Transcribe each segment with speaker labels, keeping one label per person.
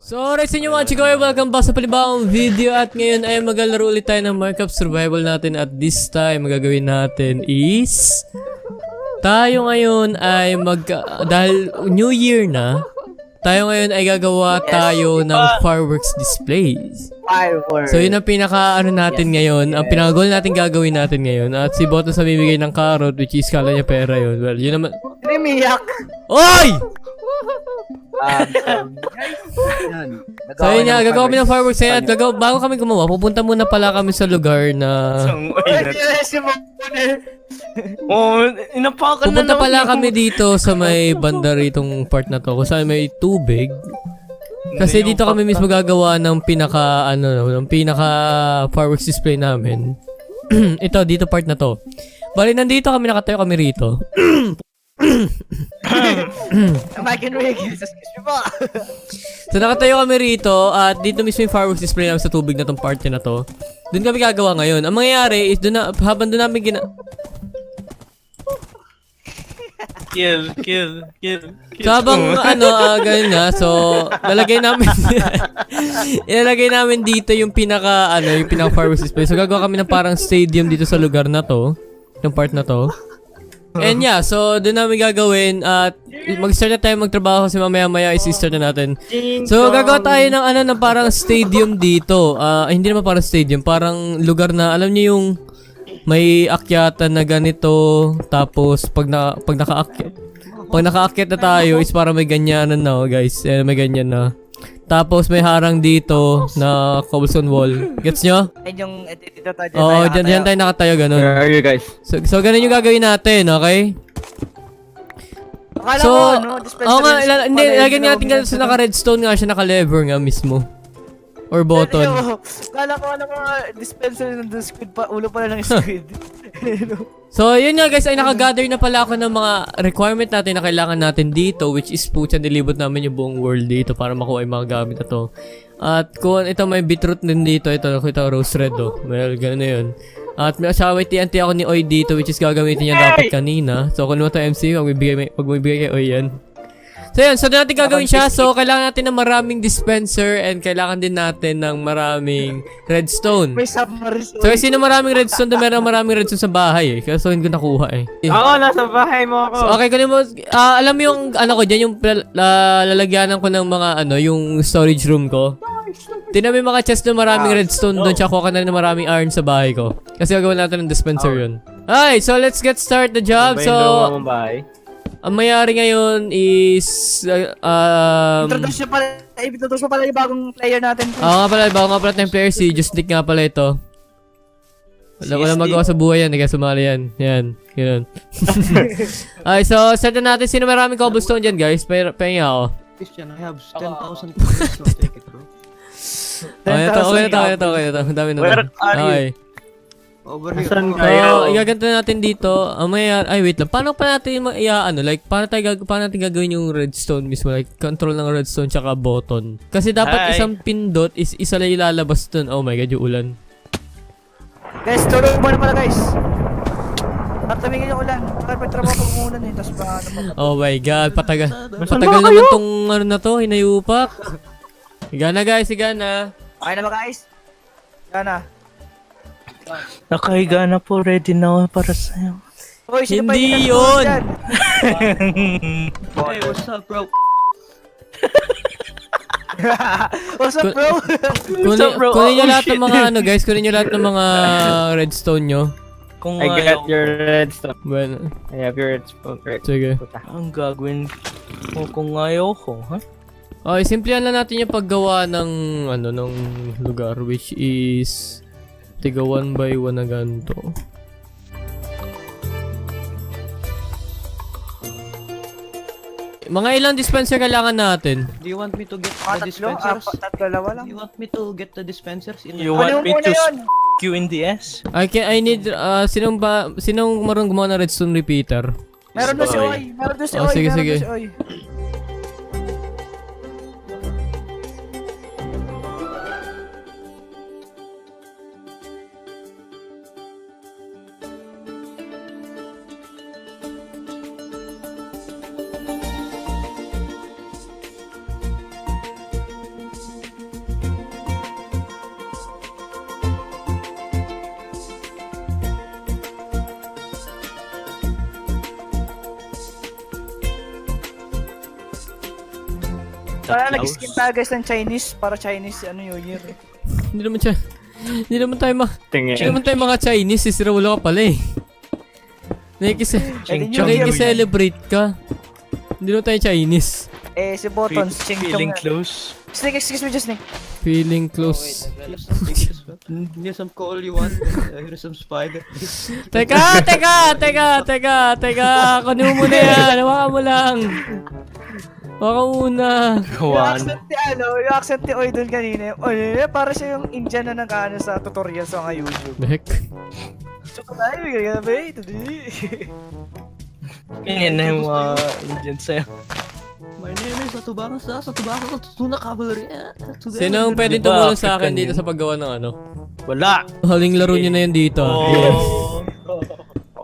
Speaker 1: So alright sa inyo mga chikoy, welcome back sa panibagong video at ngayon ay maglalaro ulit tayo ng Minecraft Survival natin at this time magagawin natin is tayo ngayon ay dahil New Year na, tayo ngayon ay gagawa tayo ng fireworks displays.
Speaker 2: Fireworks.
Speaker 1: So yun ang pinaka natin ngayon, ang pinaka-goal natin gagawin natin ngayon at si Boto sa bibigay ng carrot which is kala niya pera yun. Well yun naman.
Speaker 2: Trimiyak.
Speaker 1: Oy!
Speaker 2: Yan.
Speaker 1: So yun nga, gagawa kami ng fireworks ngayon at bago kami gumawa, pupunta muna pala kami sa lugar na
Speaker 3: Inapakan na
Speaker 1: pupunta pala kami dito sa may banda ritong part na to kung saan may tubig. Kasi dito kami mismo gagawa ng pinaka fireworks display namin. Ito, dito part na to. Bali, nandito kami, nakatayo kami rito.
Speaker 2: Excuse me po.
Speaker 1: So nakatayo kami rito at dito mismo yung fireworks display namin sa tubig na tong party na to. Doon kami gagawa ngayon. Ang mangyayari is habang doon namin
Speaker 3: Kill.
Speaker 1: So habang ganun nga, so ilalagay namin dito yung pinaka fireworks display. So gagawa kami ng parang stadium dito sa lugar na to, yung part na to. And yeah, so doon namin gagawin at mag-start na tayo magtrabaho kasi mamaya-maya i-start na natin. So gagawa tayo ng parang stadium dito. Hindi naman parang stadium, parang lugar na alam niyo yung may akyatan na ganito, tapos pag nakaakyat na tayo is para may ganyan na guys. May ganyan na. Tapos may harang dito na cobblestone wall. Gets nyo?
Speaker 2: Yung dito tayo.
Speaker 1: Oo, dyan tayo nakatayo, ganun.
Speaker 3: Where are you guys?
Speaker 1: So ganun yung gagawin natin, okay?
Speaker 2: Akala
Speaker 1: So,
Speaker 2: ko,
Speaker 1: oo nga, hindi, lagyan natin ganun sa naka-redstone nga siya, naka-lever nga mismo. Or button.
Speaker 2: Akala ko, dispenser ng squid pa, ulo pala ng squid.
Speaker 1: So, yun nga guys, ay nakagather na pala ako ng mga requirement natin na kailangan natin dito, which is putya, nilibot namin yung buong world dito para makuha yung mga gamit na to. At kung ito may beetroot din dito, ito rose red oh. Well, gano'n na yun. At may asawa TNT ako ni Oy dito, which is gagamitin niya dapat kanina. So, kung ano ito MC, pag magbibigay kay Oy yan. So yun, so natin gagawin siya. So kailangan natin ng maraming dispenser and kailangan din natin ng maraming redstone.
Speaker 2: May submarine.
Speaker 1: So sino maraming redstone, meron maraming redstone sa bahay eh. Kaya so hindi ko nakuha eh.
Speaker 3: Oo, nasa bahay mo ako.
Speaker 1: So, okay, kunin mo, alam mo yung ko dyan, yung lalagyanan ko ng mga yung storage room ko. Tinan mo yung mga chest na maraming redstone doon, tsaka kuha ka na rin ng maraming iron sa bahay ko. Kasi gagawin natin ng dispenser yun. Alright, so let's get start the job. So, ang mayari ngayon is
Speaker 2: Introduce mo pala yung bagong player natin.
Speaker 1: nga pala, bago nga pala tayong player, si Justic nga pala ito. Wala magawa sa buhay yan, kaya sumali yan. Yan, yun. Okay, so start na natin. Sino maraming cobblestone dyan guys? Pahinga ako.
Speaker 4: Christian, I have 10,000 coins, so take it, bro.
Speaker 1: Okay na to. Ang dami na.
Speaker 3: Where are you?
Speaker 1: Okay.
Speaker 4: Over here.
Speaker 3: Saan
Speaker 1: So,
Speaker 3: kayo?
Speaker 1: igaganto natin dito. Ay, wait lang. Paano pa natin paano natin gagawin yung redstone mismo? Like, control ng redstone tsaka button. Kasi dapat isang pindot is isa lang ilalabas dun. Oh my god, yung ulan.
Speaker 2: Guys, tulog mo na pala guys. Tatamingin yung ulan. May trabaho pag umulan eh. Tapos ba
Speaker 1: Oh my god, patagal naman tong na to, hinayupak. Higa na guys, higa na.
Speaker 2: Okay na ba guys? Yan na.
Speaker 3: Nakahiga na po, ready na ako para sa'yo.
Speaker 2: Hoy, sino pa
Speaker 1: Hindi
Speaker 2: yung
Speaker 1: yun!
Speaker 2: dyan?
Speaker 4: Hey, what's up, bro?
Speaker 2: What's up bro?
Speaker 1: Kunin nyo lahat ng mga guys, kunin nyo lahat ng mga redstone nyo.
Speaker 3: Kung
Speaker 4: I got your redstone.
Speaker 1: Well,
Speaker 4: I have your redstone.
Speaker 1: sige.
Speaker 3: Ang gagawin ko kung ayaw ko, ha?
Speaker 1: Okay, simplihan lang natin yung paggawa ng ng lugar, which is tiga 1 by 1 na ganito. Mga ilang dispenser kailangan natin?
Speaker 4: Do you want me to get the
Speaker 2: Tatlo?
Speaker 4: dispensers?
Speaker 2: Dalawa lang.
Speaker 4: Do you want me to get the dispensers?
Speaker 3: You want me to Q in the S?
Speaker 1: I need, sinong marunong gumawa ng redstone repeater?
Speaker 2: Meron doon si Oy. Meron doon si Oy.
Speaker 1: Sige.
Speaker 2: Meron doon si Oy. Para nag-skin tayo guys ng Chinese, para Chinese New Year.
Speaker 1: Hindi naman siya. Hindi naman tayo
Speaker 3: Tingin.
Speaker 1: Hindi naman tayo mga Chinese, si Raulo ka pala eh. Nakikiselebrate ka. Hindi naman tayo Chinese.
Speaker 2: Si Botons, Ching Chong.
Speaker 3: Feeling close.
Speaker 2: Snake, excuse me, just Snake.
Speaker 1: Feeling close.
Speaker 4: Here's some coal you want. Here's some spider.
Speaker 1: Teka! Kunin mo muna yan. Hawakan mo lang. Hawakan mo muna.
Speaker 2: Yung accent ni Oy dun kanina. Oy, para siya yung Indian na nag-ano sa tutorial sa mga YouTube.
Speaker 1: The heck?
Speaker 2: So, tayo, bigyan ba eh? Today.
Speaker 3: Yan na yung mga Indian sa'yo.
Speaker 4: My name is Satubasa Tuna Cavalry.
Speaker 1: Sino ang pwedeng
Speaker 3: Diba,
Speaker 1: tumulong sa akin
Speaker 3: African
Speaker 1: dito
Speaker 3: yun?
Speaker 1: sa paggawa ng ano?
Speaker 3: Wala!
Speaker 1: Haling laro nyo na yun dito. Yes.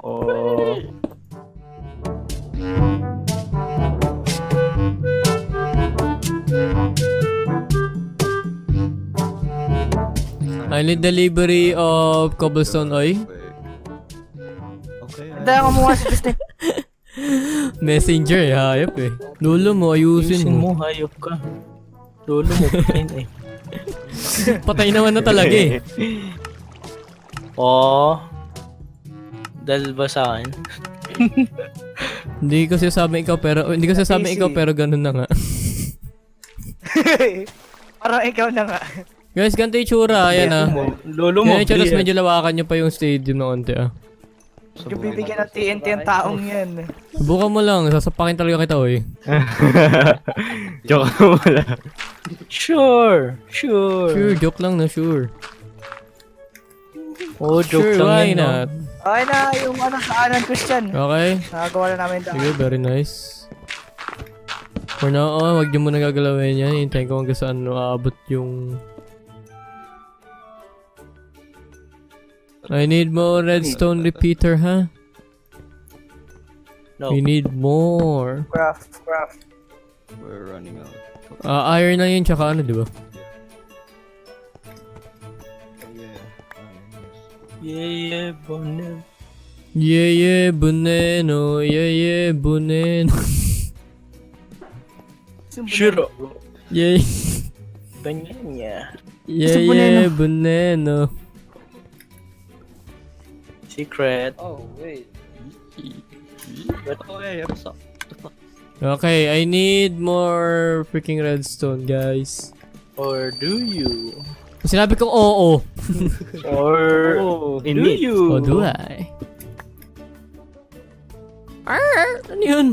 Speaker 3: Oh.
Speaker 1: I need delivery of cobblestone oil.
Speaker 4: Okay.
Speaker 2: Dahil ako mukha si Snake.
Speaker 1: Messenger eh, hayop eh. Lolo mo, ayusin
Speaker 3: Ayusin
Speaker 1: mo.
Speaker 3: mo, hayop ka. Lolo mo, pain eh.
Speaker 1: Patay naman na talaga eh.
Speaker 3: Oh. Dahil ba sa akin?
Speaker 1: Hindi ko sinasabi ikaw pero ganun na nga.
Speaker 2: Parang ikaw na nga.
Speaker 1: Guys, ganito yung tsura, ayan ah.
Speaker 3: Lolo mo,
Speaker 1: Yan yung tsura,
Speaker 3: clear.
Speaker 1: medyo lawakan nyo pa yung stadium na konti ah.
Speaker 2: Yung bibigyan ng TNT ang taong yan.
Speaker 1: Subukan mo lang, sasapakin talaga kita oy.
Speaker 3: Joke mo lang. Sure.
Speaker 1: Sure, joke lang na sure.
Speaker 3: Oh, joke
Speaker 1: Sure, why
Speaker 3: lang yan.
Speaker 1: not?
Speaker 2: Okay na, yung kaanan Christian.
Speaker 1: Okay.
Speaker 2: Nakagawa na namin dahil.
Speaker 1: Sige, very nice. For now, wag nyo muna gagalawin yan. Hintayin ko hanggang saan aabot yung... I need more redstone repeater, ha?
Speaker 3: No.
Speaker 1: We need more.
Speaker 2: Craft.
Speaker 4: We're running out.
Speaker 1: Iron na yun, tsaka ano, di ba?
Speaker 3: Yeah, bonnet.
Speaker 1: Yeah, buneno. Yeah, buneno.
Speaker 3: Sure.
Speaker 1: Yeah,
Speaker 3: Banya.
Speaker 1: yeah, buneno.
Speaker 3: Secret.
Speaker 4: Oh wait. Oh yeah, what's up?
Speaker 1: Okay, I need more freaking redstone, guys.
Speaker 3: Or do you?
Speaker 1: Sinabi kong oo.
Speaker 3: Or do you?
Speaker 1: O do I? Arr! Ano yun?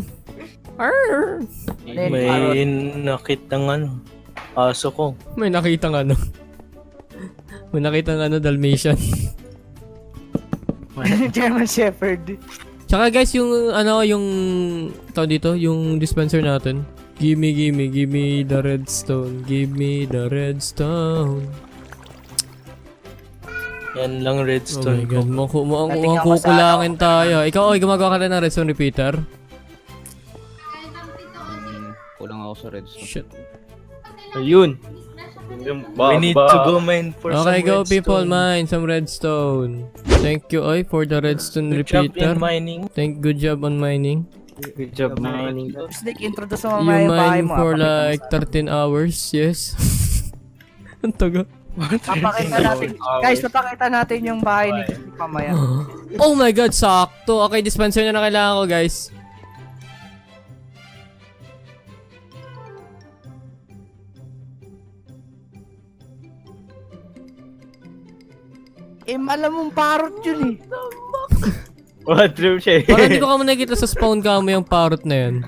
Speaker 1: Arr!
Speaker 3: May nakitang ano. Aso ko.
Speaker 1: May nakitang ano. May nakitang ano, Dalmatian.
Speaker 2: German Shepherd.
Speaker 1: Tsaka guys, yung ano, yung tao dito, yung dispenser natin. Give me the redstone. Give me the redstone.
Speaker 3: Yan lang
Speaker 1: Oh
Speaker 3: redstone
Speaker 1: my god,
Speaker 3: ko.
Speaker 1: mukhang
Speaker 2: Nating ako sa
Speaker 1: kukulangin tayo. Ikaw, gumagawa ka na ng redstone repeater?
Speaker 4: Kulang ako sa redstone.
Speaker 1: Shit.
Speaker 3: Ayun. We need to go mine for some
Speaker 1: Okay, go
Speaker 3: redstone.
Speaker 1: people, mine some redstone. Thank you, Oy, for the redstone
Speaker 3: Good job
Speaker 1: repeater.
Speaker 3: in mining.
Speaker 1: Good job on mining.
Speaker 3: Good job mining.
Speaker 2: Snake, introduce mo
Speaker 1: You
Speaker 2: mga yung bahay
Speaker 1: mine
Speaker 2: mo.
Speaker 1: for
Speaker 2: Papakita
Speaker 1: like 13 hours, yes. Ang taga.
Speaker 2: Papakita natin. Guys, papakita natin yung bahay ni Christy pamaya.
Speaker 1: Oh my god, sakto. Okay, dispenser na kailangan ko, guys.
Speaker 2: Alam mong parrot yun eh.
Speaker 3: What trip siya
Speaker 1: Parang hindi ko ka nakikita sa spawn camo yung parrot na yan.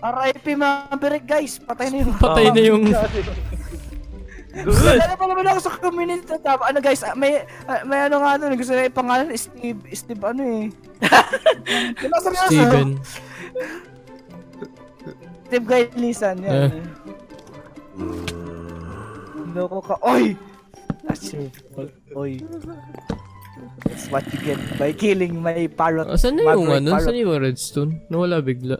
Speaker 2: RIP Maverick guys, patay na yung...
Speaker 1: Patay na yung...
Speaker 2: Wala pa naman ako sa community tab. Ano guys, may ano nga doon, gusto na ipangalan, Steve ano eh. Diba seryoso?
Speaker 1: Steven.
Speaker 2: Steve Guy Lisan, yan. Loko ka, oy! Oy. That's what you get by killing my parrot.
Speaker 1: Saan na yung
Speaker 2: Maverick
Speaker 1: ano?
Speaker 2: parrot.
Speaker 1: Saan yung redstone? Nawala bigla.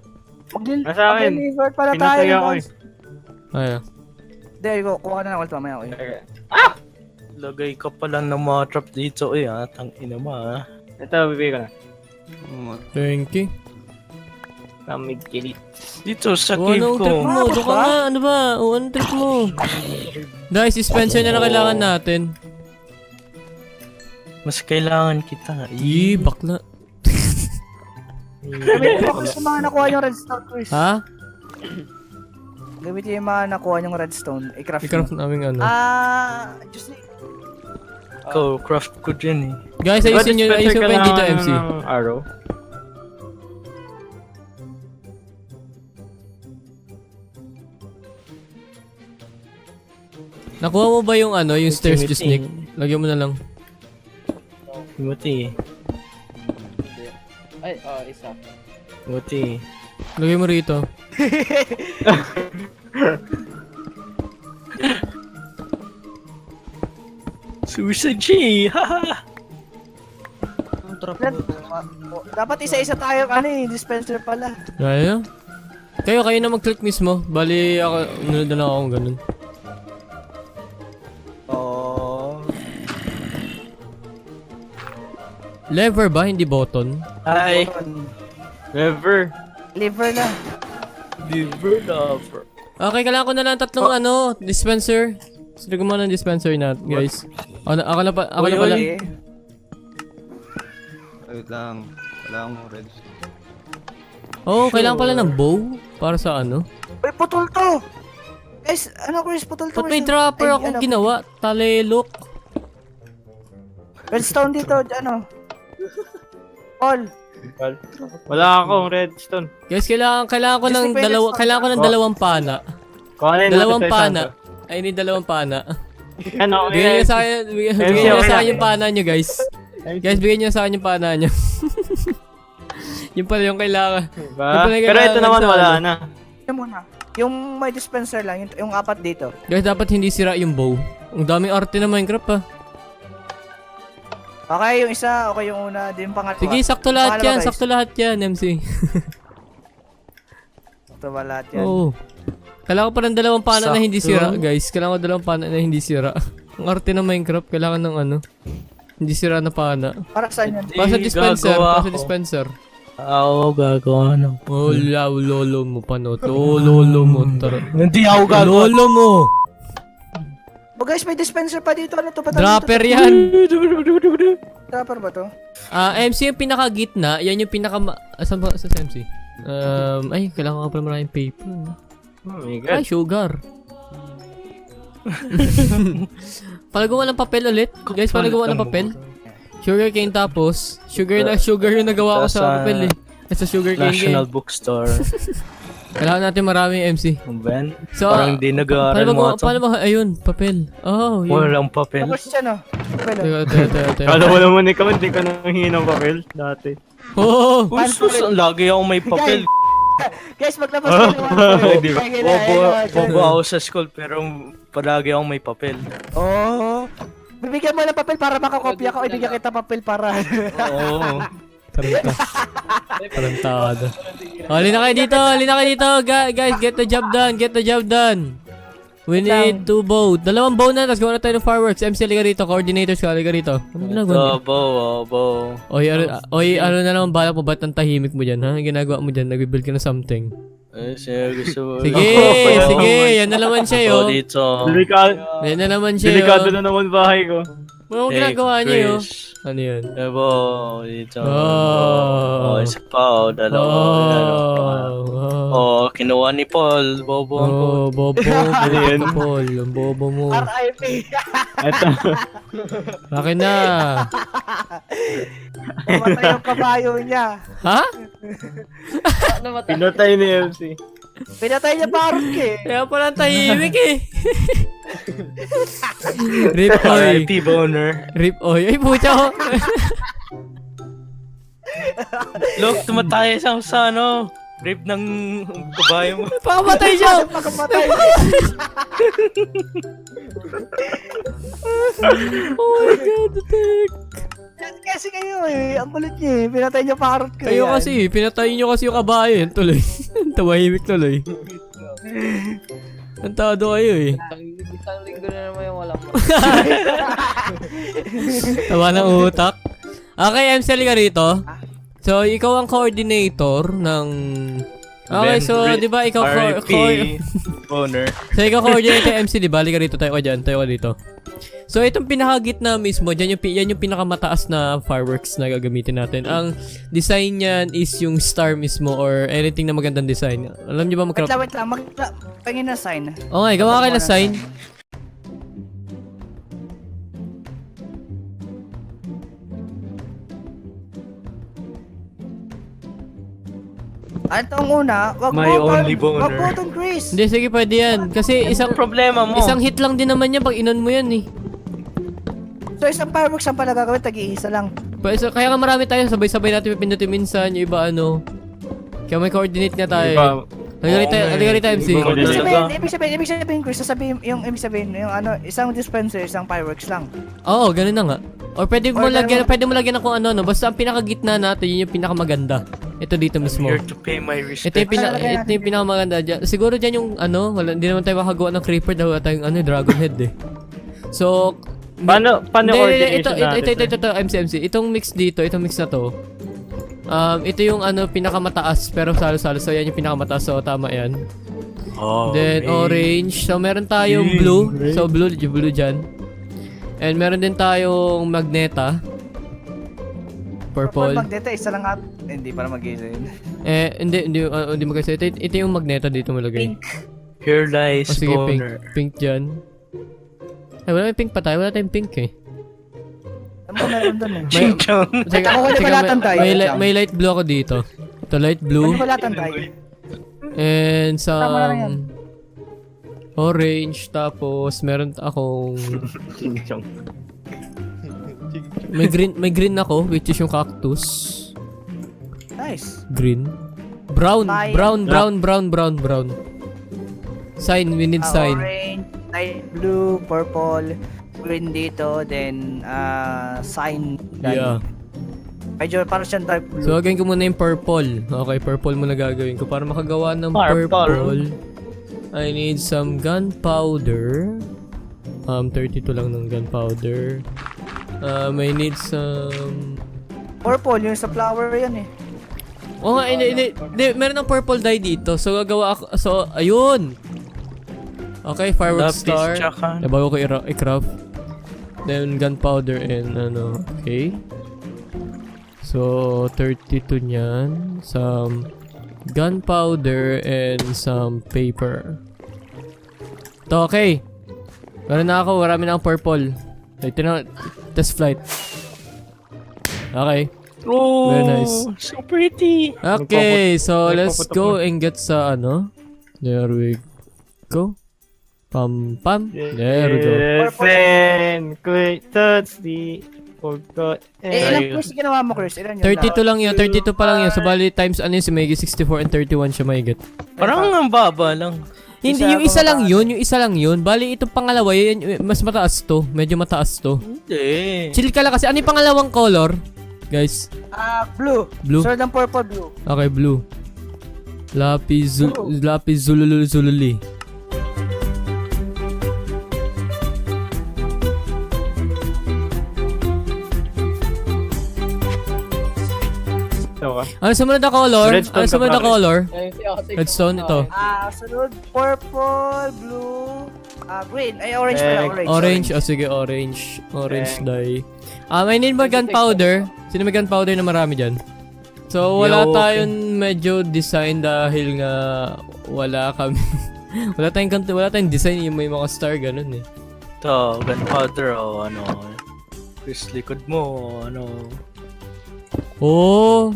Speaker 3: Nasa akin.
Speaker 2: Mag-deliver pala tayo.
Speaker 3: Pinatay ako
Speaker 2: guys.
Speaker 1: Ayan.
Speaker 2: There you go, kuha ka na ng ult mamaya. Oy.
Speaker 3: Lagay ka pala ng mga trap dito eh ha. Tangina mo ha. Ito, bibigay ko na.
Speaker 1: Thank you.
Speaker 3: Kamig kilit. Dito sa
Speaker 1: O,
Speaker 3: cave
Speaker 1: anong
Speaker 3: ko.
Speaker 1: trip mo? Doon ka nga, ano ba? O, anong trip mo? Guys, dispenser na kailangan natin.
Speaker 3: Mas kailangan kita.
Speaker 1: Ih, bakla.
Speaker 2: Gamitin mo kasi mga nakuha yung redstone, Chris.
Speaker 1: Ha?
Speaker 2: Gamitin yung mga nakuha yung redstone. I-craft mo.
Speaker 1: I-craft namin ano.
Speaker 2: Just
Speaker 3: Ikaw, craft ko dyan eh.
Speaker 1: Guys, ayusin nyo pa yung dito, MC.
Speaker 4: Ng arrow.
Speaker 1: Nakuha mo ba yung ano, yung stairs just Nick?
Speaker 3: Timothy.
Speaker 1: Lagyan mo na lang.
Speaker 3: Timothy.
Speaker 5: Ay, isa.
Speaker 3: Timothy.
Speaker 1: Lagyan mo rito.
Speaker 3: Susa G! Haha!
Speaker 4: Ang trap
Speaker 2: dapat isa-isa tayo dispenser pala.
Speaker 1: Kaya? Kayo na mag-click mismo. Bali, ako, nunod na lang akong ganun.
Speaker 2: Oh.
Speaker 1: Lever ba? Hindi button?
Speaker 3: Hi!
Speaker 4: Never.
Speaker 2: Liver na.
Speaker 3: Liver lover.
Speaker 1: Okay, kailangan ko na lang tatlong dispenser. Sige mo ng dispenser na, guys. Ako na pala.
Speaker 2: Okay.
Speaker 4: Wait lang. Kailangan mo red.
Speaker 1: Oh, kailangan pala ng bow. Para sa ano?
Speaker 2: Uy, putol to! Guys, Chris, putol to.
Speaker 1: Ba't may
Speaker 2: Chris?
Speaker 1: dropper
Speaker 2: Ay,
Speaker 1: akong ginawa? Talelok.
Speaker 2: Redstone dito, Paul.
Speaker 4: Wala akong redstone.
Speaker 1: Guys, kailangan ko
Speaker 2: Just
Speaker 1: ng
Speaker 2: pwede
Speaker 1: kailangan ko ng dalawang pana.
Speaker 4: Kung ano yung
Speaker 1: Dalawang
Speaker 4: natin sa
Speaker 1: pana. I need dalawang pana.
Speaker 4: Ano?
Speaker 1: Bigyan niyo sa akin, bigyan niyo sa akin yung pana niyo, guys. Guys, bigyan niyo sa akin yung pana niyo. Yun pala yung kailangan.
Speaker 4: Diba?
Speaker 1: Yung pala yung
Speaker 4: Pero ito
Speaker 1: kailangan
Speaker 4: naman
Speaker 1: sa
Speaker 4: wala
Speaker 1: ano.
Speaker 4: na.
Speaker 2: Yan muna. Yung may dispenser lang, yung apat dito.
Speaker 1: Guys, dapat hindi sira yung bow. Ang daming arte na Minecraft pa.
Speaker 2: Okay, yung isa, okay yung una, din yung pangalawa.
Speaker 1: Sige, sakto lahat
Speaker 2: Pangalawa,
Speaker 1: yan.
Speaker 2: guys.
Speaker 1: Sakto lahat yan, MC.
Speaker 2: Sakto ba lahat yan?
Speaker 1: Oo. Kailangan ko pa ng dalawang pana na hindi
Speaker 3: Sakto.
Speaker 1: sira, guys. Kailangan ko dalawang pana na hindi sira. Ang arte ng Minecraft, kailangan ng hindi sira na pana.
Speaker 2: Para saan yan?
Speaker 1: Para sa dispenser,
Speaker 3: gagawa
Speaker 1: para sa
Speaker 3: ako.
Speaker 1: dispenser.
Speaker 3: Ako gagawa ng...
Speaker 1: Oh, lolo mo pa no. Oh, lolo mo. Tara.
Speaker 3: Hindi ako gagawa.
Speaker 1: Lolo mo.
Speaker 2: Oh guys, may dispenser pa dito. Ano to?
Speaker 1: Dropper yan.
Speaker 2: Dropper ba to?
Speaker 1: MC yung pinaka-gitna. Yan yung pinaka... Saan ba? Sa MC? Ay, kailangan ko pala maraming paper.
Speaker 4: Oh my
Speaker 1: Ay,
Speaker 4: god.
Speaker 1: sugar. Palagawa ng papel ulit. Guys, palagawa ng papel. Sugar cane tapos. Sugar yung nagawa ko sa papel eh. Sa sugar cane.
Speaker 3: National Bookstore.
Speaker 1: Kailangan natin maraming MC.
Speaker 3: Ben?
Speaker 1: So,
Speaker 3: Parang di nag-aaral mo ito.
Speaker 1: paano ba? Ayun, papel. Oh, yun.
Speaker 3: Walang papel.
Speaker 2: Tapos siya, no? Papel, oh.
Speaker 1: Teka.
Speaker 4: Kala mo naman ikaw, hindi ka nanghingi ng papel dati.
Speaker 1: Oh!
Speaker 3: Uy, sus, lagi ako may papel.
Speaker 2: Guys, maglabas ka naman.
Speaker 4: Di ba?
Speaker 3: Bobo ako sa school pero palagi akong may papel.
Speaker 2: Oh. Bibigyan mo ng papel para makakopya ka. O ibigyan kita papel para...
Speaker 3: Oo.
Speaker 1: Tarantado. Halina kayo dito. Guys, get the job done. We need 2 bow. Dalawang bow na, tapos gawa na tayo ng fireworks. MC, liga rito. Coordinators ka, liga rito. Ano ginagawa niyo?
Speaker 3: Bobo.
Speaker 1: Oy, ano na naman balak mo? Ba't ang tahimik mo dyan, ha? Ang ginagawa mo dyan, nag-build ka na something.
Speaker 3: Sige, gusto mo.
Speaker 1: Sige, yan na naman siya, yo.
Speaker 3: Dito.
Speaker 1: Yan na naman siya, yo.
Speaker 4: Delikado na naman bahay ko.
Speaker 1: Ano ang ginagawa niyo, yo? Ano yun?
Speaker 3: Ebo, dito.
Speaker 1: Oh.
Speaker 3: Isa pa, dalawa. Oh, kinuha ni Paul. Bobo ang Paul.
Speaker 1: Oh, bobo.
Speaker 4: yan?
Speaker 1: Paul, ang bobo mo.
Speaker 2: RIP.
Speaker 4: Ito.
Speaker 1: Akin na.
Speaker 2: Pumatay yung kabayo niya.
Speaker 1: Ha?
Speaker 4: Pinatay ni MC.
Speaker 2: Pinatay niya parang
Speaker 1: Kaya pala ang tahimik eh. Rip oy.
Speaker 3: RIP boner.
Speaker 1: Rip oy. Ay, pucha ko.
Speaker 3: Look, tumatay sa ano. Rip ng kabayo mo.
Speaker 1: Pakamatay siya.
Speaker 2: Pagkamatay.
Speaker 1: Oh my god, attack.
Speaker 2: Kasi kayo ang kulit niya eh. Pinatay niya parang
Speaker 1: Kayo kasi, pinatay nyo kasi yung kabayo. Yan tuloy. Tawahimik tuloy. Antado kayo eh.
Speaker 5: Isang linggo na naman yung walang
Speaker 1: Tawa ng utak. Okay, MC, liga rito. So, ikaw ang coordinator ng Okay, so, di ba, ikaw,
Speaker 3: RIP, boner.
Speaker 1: so, ikaw coordinator MC, di ba? Halika rito, tayo ka dyan, tayo ka dito. So, itong pinakagitna mismo, yan yung pinakamataas na fireworks na gagamitin natin. Ang design niyan is yung star mismo or anything na magandang design. Alam niyo ba
Speaker 2: Wait
Speaker 1: mag-craft?
Speaker 2: lang. Pangin na sign.
Speaker 1: Okay, gawa kayo na sign.
Speaker 2: At ang una, wag
Speaker 3: My only boner.
Speaker 2: Wag mo itong Chris.
Speaker 1: Hindi, sige, pwede yan. Kasi
Speaker 3: Isang problema mo.
Speaker 1: isang hit lang din naman yan pag inon mo yan eh.
Speaker 2: So isang fireworks ang pala gagawin, tag-iisa lang.
Speaker 1: Kaya nga marami tayo, sabay-sabay natin pipindutin minsan, yung iba ano. Kaya may coordinate nga tayo. Halika rito, MC.
Speaker 3: Iba-
Speaker 2: Ibig sabihin, Chris, ibig sabihin, yung ano, isang dispenser, isang fireworks lang.
Speaker 1: Oo, ganun na nga. Or pwede mo
Speaker 2: Or
Speaker 1: lagyan ng kung ano, no? Basta ang pinakagitna natin, yun yung pinakamaganda. Ito dito
Speaker 3: I'm
Speaker 1: mismo.
Speaker 3: here to pay my respect.
Speaker 1: Ito yung pinakamaganda dyan. Siguro dyan yung ano, hindi naman tayo makagawa ng creeper dahil wala tayong dragon head eh. So,
Speaker 6: Paano
Speaker 1: Hindi,
Speaker 6: coordination natin?
Speaker 1: ito, MC. Itong mix dito, itong mix na to. Ito yung ano, pinakamataas, pero salo-salo. So, yan yung pinakamataas. So, tama yan.
Speaker 3: Oh,
Speaker 1: Then, orange. So, meron tayong blue. So, blue dyan. And meron din tayong magneta. Purple.
Speaker 2: Magdeta, isa lang at... Hindi para mag-isa yun.
Speaker 1: Hindi magkasa. Ito yung magneta dito malagay.
Speaker 3: Here lies
Speaker 1: O, sige, pink.
Speaker 3: boner.
Speaker 1: Pink dyan. Ay, wala tayong pink pa tayo. Wala tayong pink eh.
Speaker 2: Ano meron doon eh?
Speaker 3: Ching chong.
Speaker 1: Teka,
Speaker 2: Ako, wala balatan tayo.
Speaker 1: may light blue ako dito. Ito, light blue.
Speaker 2: Ano balatan tayo?
Speaker 1: And
Speaker 2: Tama na yan.
Speaker 1: some orange. Tapos, meron akong...
Speaker 3: Ching chong.
Speaker 1: May green ako, which is yung cactus.
Speaker 2: Nice.
Speaker 1: Green. Brown.
Speaker 2: Tayo.
Speaker 1: Brown. Sign, we need sign.
Speaker 2: Orange, light blue, purple, green dito, then sign.
Speaker 1: Yeah.
Speaker 2: Medyo parang siyang dark blue.
Speaker 1: So, gagawin ko muna yung purple. Okay, purple muna gagawin ko. Para makagawa ng
Speaker 3: Purple.
Speaker 1: purple, I need some gunpowder. 32 lang ng gunpowder. I need some...
Speaker 2: Purple, yung sa flower yan eh.
Speaker 1: Oo nga, hindi. Meron ng purple dye dito. So, gagawa ako... So, ayun! Okay, firework
Speaker 3: Lapis
Speaker 1: star.
Speaker 3: tsaka-
Speaker 1: Bago ko i-craft. Then, gunpowder and ano. Okay. So, 32 niyan. Some gunpowder and some paper. Ito, okay. Meron na ako. Marami na akong purple. Test flight. Okay.
Speaker 3: Oh,
Speaker 1: Very nice.
Speaker 3: so pretty.
Speaker 1: Okay, so let's
Speaker 6: nagpaputok
Speaker 1: go and get sa ano. There we go. Pam. There we go.
Speaker 6: Listen, quick touch the forgot.
Speaker 2: Ilang Chris ginawa mo, Chris? Ilan yun?
Speaker 1: 32 lang yun. 32 pa lang yun. So, bali times ano yun, si Maggie 64 and 31 siya may get.
Speaker 3: Parang ang baba lang.
Speaker 1: Hindi, yung isa lang yun. Yung isa lang yun. Bali, itong pangalawa, yun, mas mataas to. Medyo mataas to.
Speaker 3: Hindi.
Speaker 1: Chill ka lang kasi. Ano yung pangalawang color? Guys.
Speaker 2: Blue.
Speaker 1: Blue?
Speaker 2: Sunod ng purple, blue.
Speaker 1: Okay, blue. Lapis zululi. Ano sumunod na color?
Speaker 6: Redstone
Speaker 1: Ano
Speaker 6: ka,
Speaker 1: sumunod na
Speaker 6: pare.
Speaker 1: color?
Speaker 5: Redstone.
Speaker 1: Redstone ito.
Speaker 2: Sunod, purple, blue, green. Ay, orange pala, orange.
Speaker 1: Orange. Oh, sige, orange. Orange dye. I need more gunpowder. Sino may gunpowder na marami dyan? So, wala
Speaker 3: Yo,
Speaker 1: tayong medyo design dahil nga wala kami. wala tayong design yung may mga star, ganun eh.
Speaker 3: Ito, gunpowder o ano. Chris, likod mo, ano.
Speaker 1: Oh!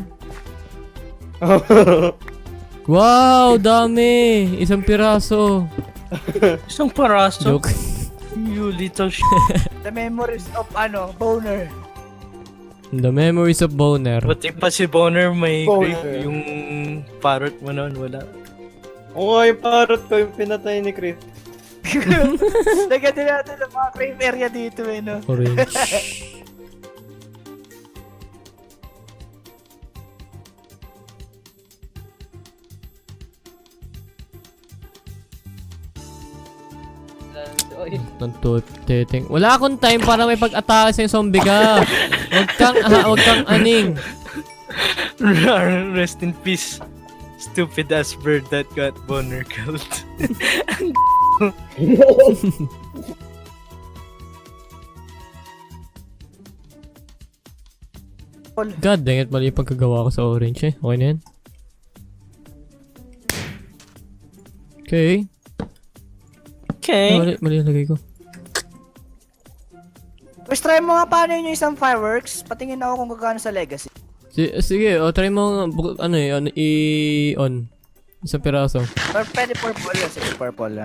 Speaker 1: Wow, dami! Isang piraso.
Speaker 3: Isang paraso.
Speaker 1: Joke.
Speaker 3: You little shit.
Speaker 2: The memories of, boner.
Speaker 1: The memories of Boner.
Speaker 3: Buti pa si Boner may
Speaker 4: Boner.
Speaker 3: grave. Yung parrot mo noon, wala.
Speaker 4: Oo, yung parrot ko yung pinatay ni Chris.
Speaker 2: Lagyan din natin ang mga crave area dito eh, no?
Speaker 1: Orange. Nantuteting. Wala akong time para may pag-atake sa zombie ka. Huwag kang aning.
Speaker 3: Rest in peace. Stupid ass bird that got boner killed.
Speaker 1: God dang it, mali yung pagkagawa ko sa orange eh. Okay na yan. Okay.
Speaker 3: Okay.
Speaker 1: Mali yung lagay ko.
Speaker 2: Guys, try mo nga paano yun yung isang fireworks. Patingin ako kung gagano sa legacy.
Speaker 1: Sige, try mo i-on. Isang piraso.
Speaker 2: Or pwede purple. Sige, purple.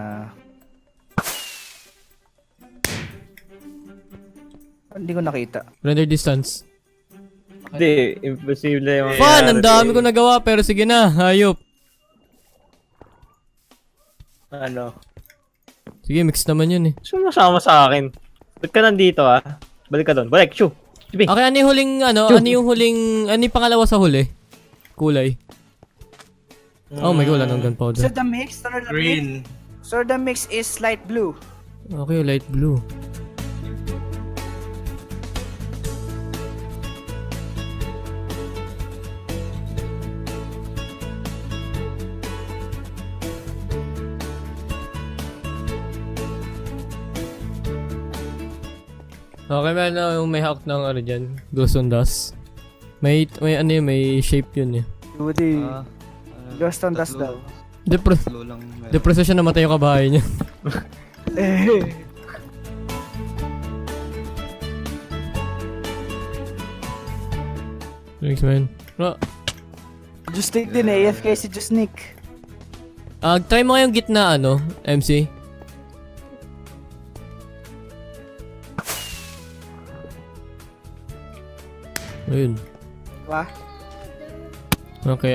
Speaker 2: Hindi ko nakita.
Speaker 1: Render distance.
Speaker 6: Hindi, imposible yung
Speaker 1: Fun! Ang dami ko nagawa pero sige na, hayop.
Speaker 3: Ano?
Speaker 1: Sige, mix naman yun eh.
Speaker 6: sumasama sa akin. Ba't ka nandito Balik ka doon. Balik, shoo. Sige.
Speaker 1: Okay, ano yung huling, ano yung pangalawa sa huli? Kulay. Oh my god, wala nang
Speaker 2: So
Speaker 1: gunpowder.
Speaker 2: the mix,
Speaker 3: Green.
Speaker 2: So the mix is light blue.
Speaker 1: Okay, light blue. Okay, may hawk ng ano dyan. Ghost on dust. May ano yun, may shape yun eh.
Speaker 2: Dude, Ghost on dust daw.
Speaker 4: Tatlo lang.
Speaker 1: Depreso siya namatay yung kabahay niya. Thanks, man.
Speaker 2: Just Nick din eh. AFK si Just Nick.
Speaker 1: Try mo kayong gitna, MC. Ayun.
Speaker 2: Diba?
Speaker 1: Okay,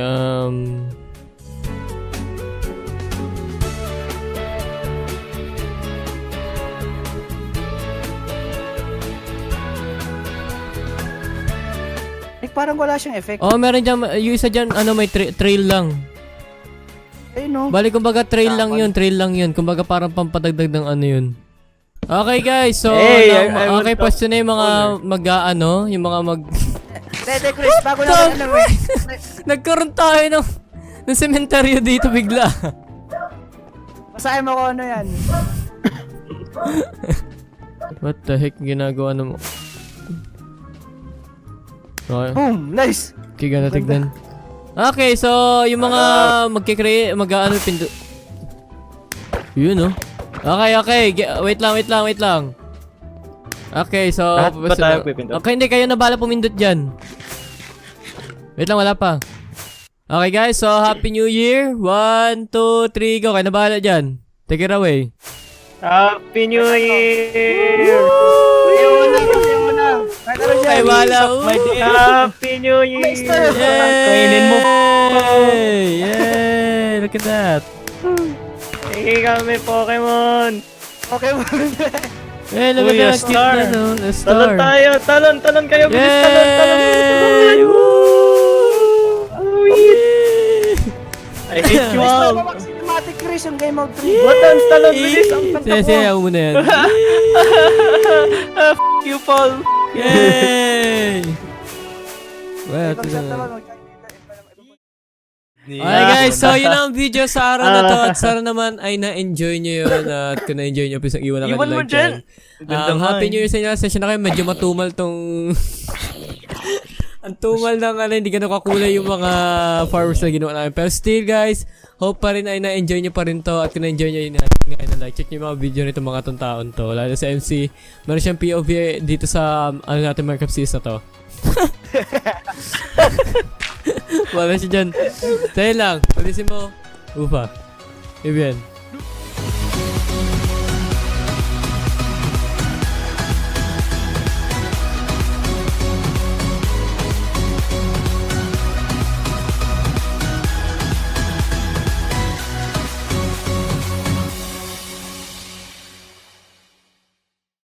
Speaker 2: Nick, parang wala siyang effect.
Speaker 1: oh, meron dyan, yung isa dyan, may trail lang.
Speaker 2: Ayun no.
Speaker 1: Bali, kumbaga trail lang yun. Kumbaga parang pampadagdag ng ano yun. Okay guys, so,
Speaker 6: Hey, I want
Speaker 1: okay, pwesto na yung mga yung mga
Speaker 2: Tete Chris, bago na ano eh.
Speaker 1: Nagkaroon tayo ng sementeryo dito bigla.
Speaker 2: Basahin mo ko ano yan.
Speaker 1: What the heck ginagawa na mo? Okay,
Speaker 2: Boom! Nice!
Speaker 1: okay, gana tignan. Okay, so yung mga magkikreate, pindot. Yun Okay. Wait lang. Okay, so
Speaker 6: Lahat ba tayo pipindot?
Speaker 1: okay, hindi kayo na bala pumindot dyan. Wait lang, wala pa. Okay guys, so Happy New Year. 1, 2, 3, go. Kayo na bahala dyan. Take it away.
Speaker 6: Happy New Year!
Speaker 2: Ayaw mo na.
Speaker 1: Ay, wala.
Speaker 6: Happy New Year!
Speaker 3: Kainin mo.
Speaker 1: Yay! Look at that.
Speaker 6: Hey, kami Pokemon!
Speaker 2: Okay mo.
Speaker 1: Hey, look
Speaker 6: Uy,
Speaker 1: at
Speaker 6: a
Speaker 1: that. Cute
Speaker 6: star.
Speaker 1: na, no? A
Speaker 6: Talon
Speaker 1: star.
Speaker 6: tayo! Talon kayo! Bilis, talon!
Speaker 1: Yay! Woo!
Speaker 6: I hate you
Speaker 2: Nice
Speaker 6: all!
Speaker 2: na mag cinematic Chris yung game mode 3.
Speaker 6: Buttons, talon! Bilis! Ang
Speaker 1: Sige, ayaw mo na yan.
Speaker 3: F you, Paul.
Speaker 1: Yay! Well, ito na. Okay guys, so yun ang video sa araw na to at sana naman ay na-enjoy nyo yun at kung na-enjoy nyo, please iwan na kayo
Speaker 3: Iwan mo
Speaker 1: like
Speaker 3: dyan.
Speaker 1: dyan. Happy New Year sa inyo. Session na kayo, medyo matumal tong... ang tumal ng hindi ganun kakulay yung mga fireworks na ginawa namin. Pero still guys, hope pa rin ay na-enjoy nyo pa rin to at kung na-enjoy nyo yun, like, check nyo yung mga video nito mga tong taon to. Lalo sa MC, meron siyang POV dito sa natin Minecraft series na to. Wala siya dyan. Tayo lang. Palisin mo. Ufa. Ibyan.